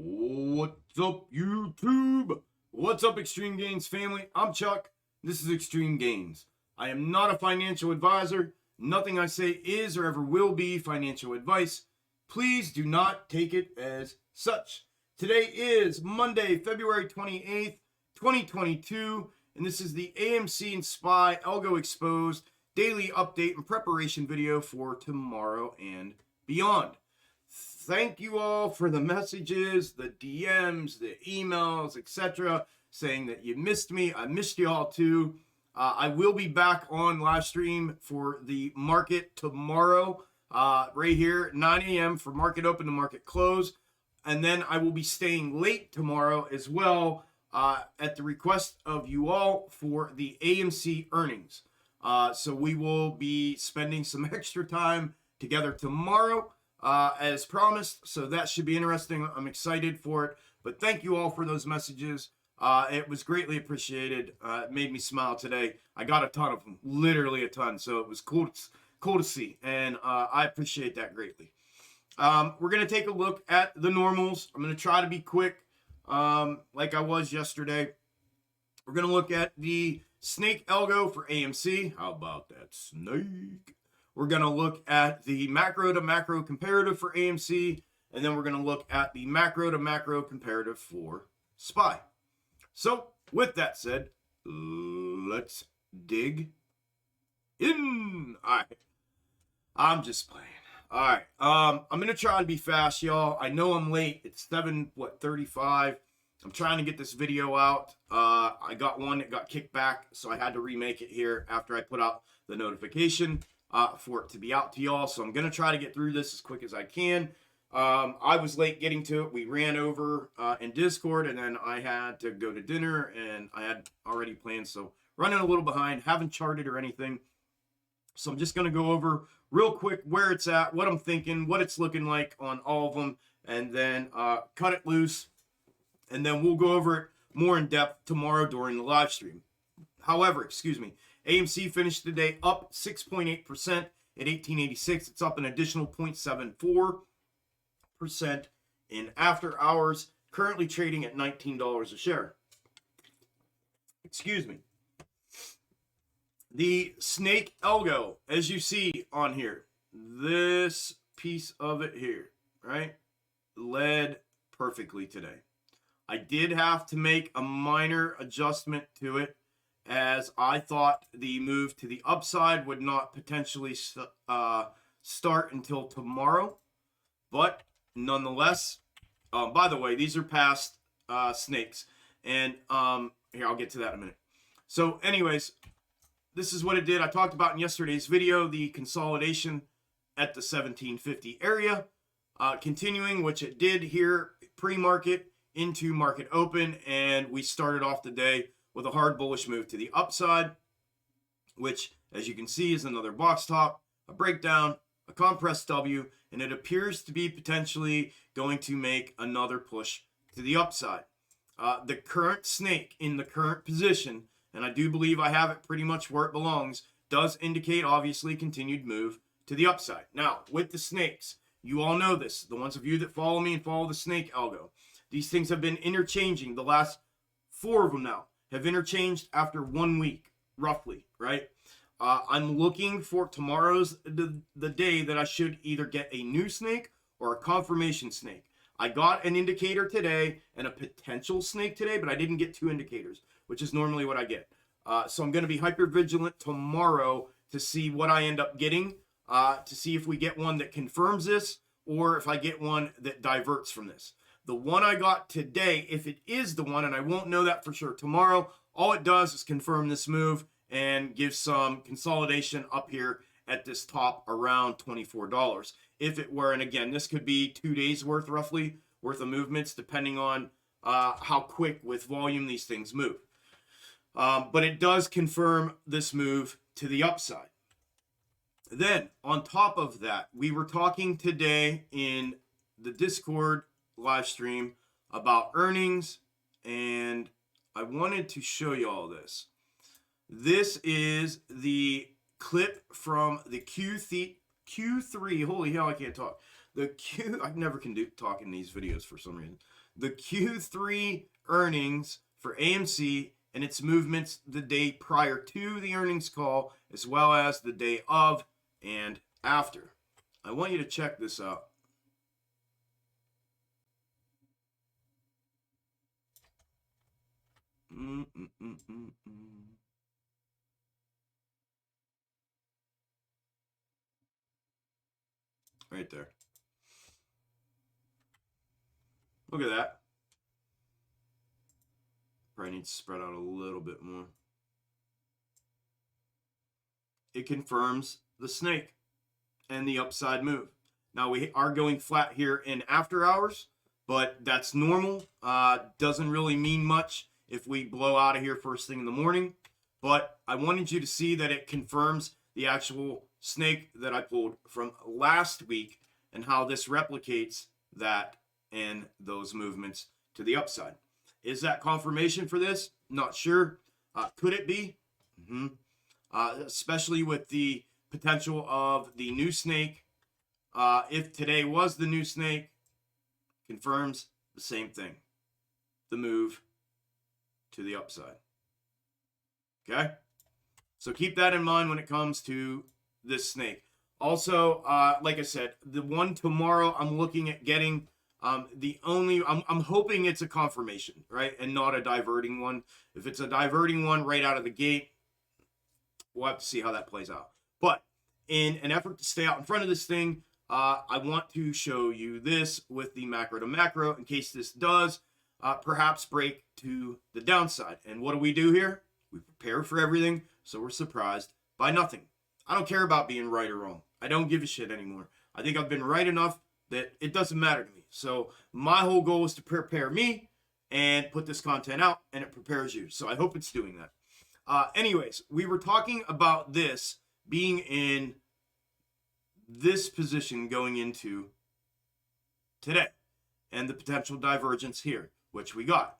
What's up, YouTube? What's up, Extreme Gains family? I'm Chuck. This is Extreme Gains. I am not a financial advisor. Nothing I say is or ever will be financial advice. Please do not take it as such. Today is Monday, February 28th, 2022, and this is the AMC and SPY Algo Exposed daily update and preparation video for tomorrow and beyond. Thank you all for the messages, the DMs, the emails, etc., saying that you missed me. I missed you all too. I will be back on live stream for the market tomorrow, right here at 9 a.m. for market open to market close. And then I will be staying late tomorrow as well at the request of you all for the AMC earnings. So we will be spending some extra time together tomorrow. As promised, so that should be interesting. I'm excited for it, but thank you all for those messages. It was greatly appreciated. It made me smile today. I got a ton of them, literally a ton, so it was cool to see, and I appreciate that greatly. We're going to take a look at the normals. I'm going to try to be quick, like I was yesterday. We're going to look at the snake algo for AMC. How about that snake? We're going to look at the macro to macro comparative for AMC, and then we're going to look at the macro to macro comparative for SPY. So, with that said, let's dig in. All right. I'm just playing. All right. I'm going to try and be fast, y'all. I know I'm late. It's 7:35. I'm trying to get this video out. I got one that got kicked back, so I had to remake it here after I put out the notification. For it to be out to y'all. So I'm going to try to get through this as quick as I can. I was late getting to it. We ran over in Discord, and then I had to go to dinner, and I had already planned. So running a little behind, haven't charted or anything. So I'm just going to go over real quick where it's at, what I'm thinking, what it's looking like on all of them, and then cut it loose. And then we'll go over it more in depth tomorrow during the live stream. However, AMC finished the day up 6.8% at 1886. It's up an additional 0.74% in after hours, currently trading at $19 a share. The snake algo, as you see on here, this piece of it here, right, led perfectly today. I did have to make a minor adjustment to it, as I thought the move to the upside would not potentially start until tomorrow. But nonetheless, by the way, these are past snakes. And here, I'll get to that in a minute. So anyways, this is what it did. I talked about in yesterday's video, the consolidation at the 1750 area. Continuing, which it did here pre-market into market open. And we started off the day with a hard bullish move to the upside, which, as you can see, is another box top, a breakdown, a compressed W, and it appears to be potentially going to make another push to the upside. The current snake in the current position, and I do believe I have it pretty much where it belongs, does indicate, obviously, continued move to the upside. Now, with the snakes, you all know this, the ones of you that follow me and follow the snake algo. These things have been interchanging. The last 4 of them now have interchanged after 1 week, roughly, right? I'm looking for tomorrow's the day that I should either get a new snake or a confirmation snake. I got an indicator today and a potential snake today, but I didn't get 2 indicators, which is normally what I get. So I'm going to be hyper vigilant tomorrow to see what I end up getting, to see if we get one that confirms this or if I get one that diverts from this. The one I got today, if it is the one, and I won't know that for sure tomorrow, all it does is confirm this move and give some consolidation up here at this top around $24. If it were, and again, this could be 2 days worth, roughly, worth of movements, depending on how quick with volume these things move. But it does confirm this move to the upside. Then, on top of that, we were talking today in the Discord live stream about earnings, and I wanted to show you all this. This is the clip from the Q3, holy hell, I can't talk. I never can talk in these videos for some reason. The Q3 earnings for AMC and its movements the day prior to the earnings call, as well as the day of and after. I want you to check this out. Right there. Look at that. Probably need to spread out a little bit more. It confirms the snake and the upside move. Now we are going flat here in after hours, but that's normal. Doesn't really mean much if we blow out of here first thing in the morning. But I wanted you to see that it confirms the actual snake that I pulled from last week and how this replicates that and those movements to the upside. Is that confirmation for this? Not sure. Could it be? Especially with the potential of the new snake. If today was the new snake, confirms the same thing. The move to the upside. Okay? So keep that in mind when it comes to this snake. Also, like I said, the one tomorrow I'm looking at getting I'm hoping it's a confirmation, right? And not a diverting one. If it's a diverting one right out of the gate, we'll have to see how that plays out. But in an effort to stay out in front of this thing, I want to show you this with the macro to macro in case this does perhaps break to the downside. And what do we do here? We prepare for everything, so we're surprised by nothing. I don't care about being right or wrong. I don't give a shit anymore. I think I've been right enough that it doesn't matter to me. So my whole goal is to prepare me and put this content out, and it prepares you. So I hope it's doing that. Anyways, we were talking about this being in this position going into today and the potential divergence here, which we got.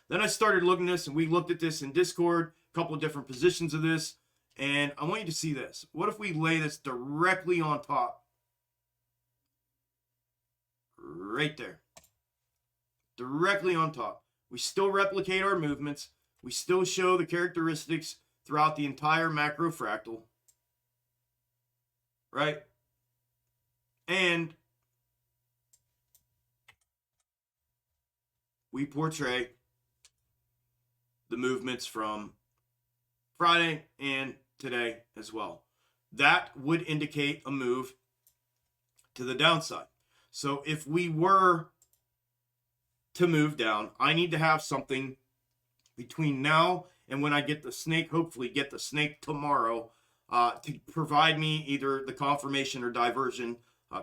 Then I started looking at this, and we looked at this in Discord, a couple of different positions of this, and I want you to see this. What if we lay this directly on top? Right there. Directly on top. We still replicate our movements. We still show the characteristics throughout the entire macro fractal. Right? And we portray the movements from Friday and today as well. That would indicate a move to the downside. So if we were to move down, I need to have something between now and when I get the snake, hopefully get the snake tomorrow, to provide me either the confirmation or diversion,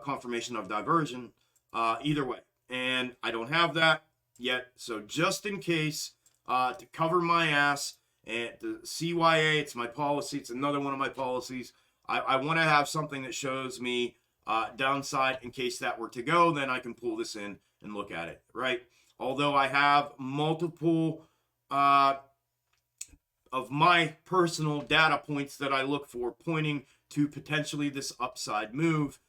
confirmation of diversion, either way. And I don't have that yet. So just in case, to cover my ass, and the CYA, it's my policy. It's another one of my policies. I want to have something that shows me downside in case that were to go, then I can pull this in and look at it, right? Although I have multiple of my personal data points that I look for pointing to potentially this upside move,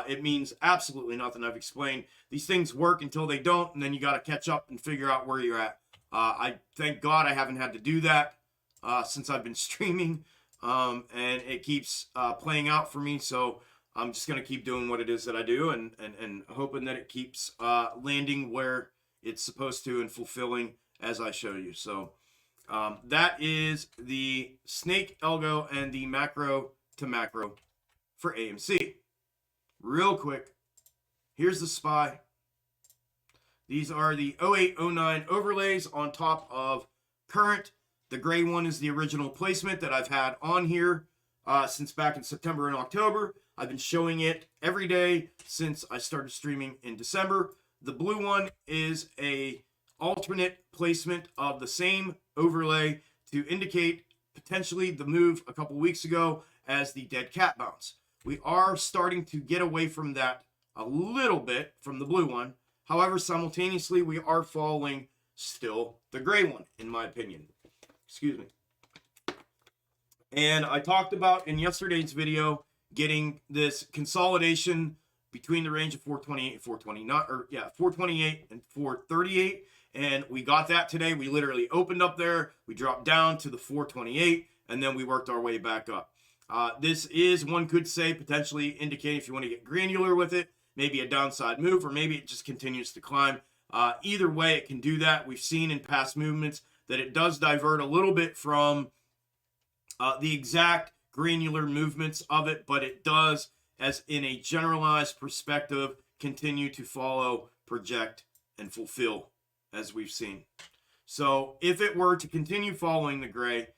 it means absolutely nothing. I've explained these things work until they don't, and then you got to catch up and figure out where you're at. I thank God I haven't had to do that since I've been streaming, and it keeps playing out for me. So I'm just going to keep doing what it is that I do and hoping that it keeps landing where it's supposed to and fulfilling as I show you. So that is the snake algo and the macro to macro for AMC. Real quick, here's the SPY. These are the 0809 overlays on top of current. The gray one is the original placement that I've had on here since back in September and October. I've been showing it every day since I started streaming in December. The blue one is a alternate placement of the same overlay to indicate potentially the move a couple weeks ago as the dead cat bounce. We are starting to get away from that a little bit from the blue one. However, simultaneously, we are following still the gray one, in my opinion. Excuse me. And I talked about in yesterday's video getting this consolidation between the range of 428 and 429, or yeah, 428 and 438. And we got that today. We literally opened up there, we dropped down to the 428, and then we worked our way back up. This is, one could say, potentially indicating, if you want to get granular with it, maybe a downside move, or maybe it just continues to climb. Either way, it can do that. We've seen in past movements that it does divert a little bit from the exact granular movements of it, but it does, as in a generalized perspective, continue to follow, project, and fulfill, as we've seen. So if it were to continue following the gray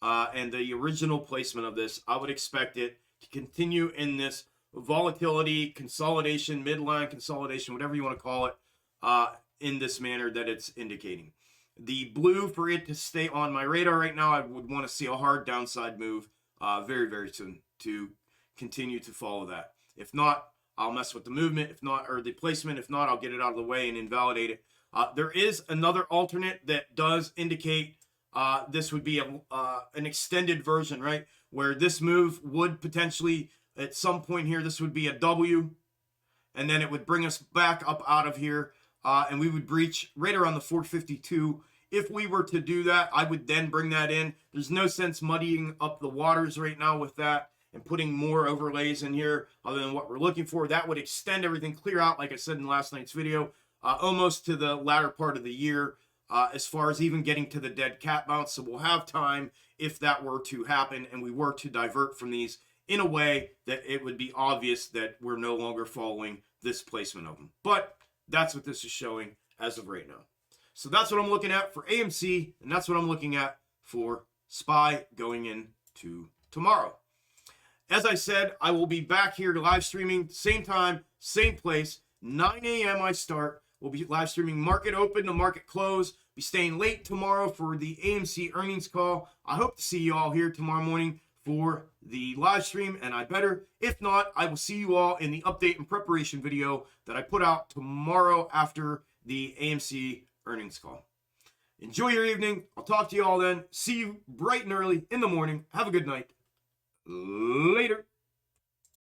and the original placement of this, I would expect it to continue in this volatility, consolidation, midline consolidation, whatever you want to call it, in this manner that it's indicating. The blue, for it to stay on my radar right now, I would want to see a hard downside move very, very soon to continue to follow that. If not, I'll mess with the movement. If not, or the placement. If not, I'll get it out of the way and invalidate it. There is another alternate that does indicate this would be an extended version, right? Where this move would potentially, at some point here, this would be a W, and then it would bring us back up out of here, and we would breach right around the 452. If we were to do that, I would then bring that in. There's no sense muddying up the waters right now with that and putting more overlays in here other than what we're looking for. That would extend everything clear out, like I said in last night's video, almost to the latter part of the year, as far as even getting to the dead cat bounce. So we'll have time if that were to happen and we were to divert from these in a way that it would be obvious that we're no longer following this placement of them. But that's what this is showing as of right now. So that's what I'm looking at for AMC, and that's what I'm looking at for SPY going into tomorrow. As I said, I will be back here to live streaming, same time, same place, 9 a.m. I start. We'll be live streaming market open to market close. Be staying late tomorrow for the AMC earnings call. I hope to see you all here tomorrow morning for the live stream, and I better. If not, I will see you all in the update and preparation video that I put out tomorrow after the AMC earnings call. Enjoy your evening. I'll talk to you all then. See you bright and early in the morning. Have a good night. Later.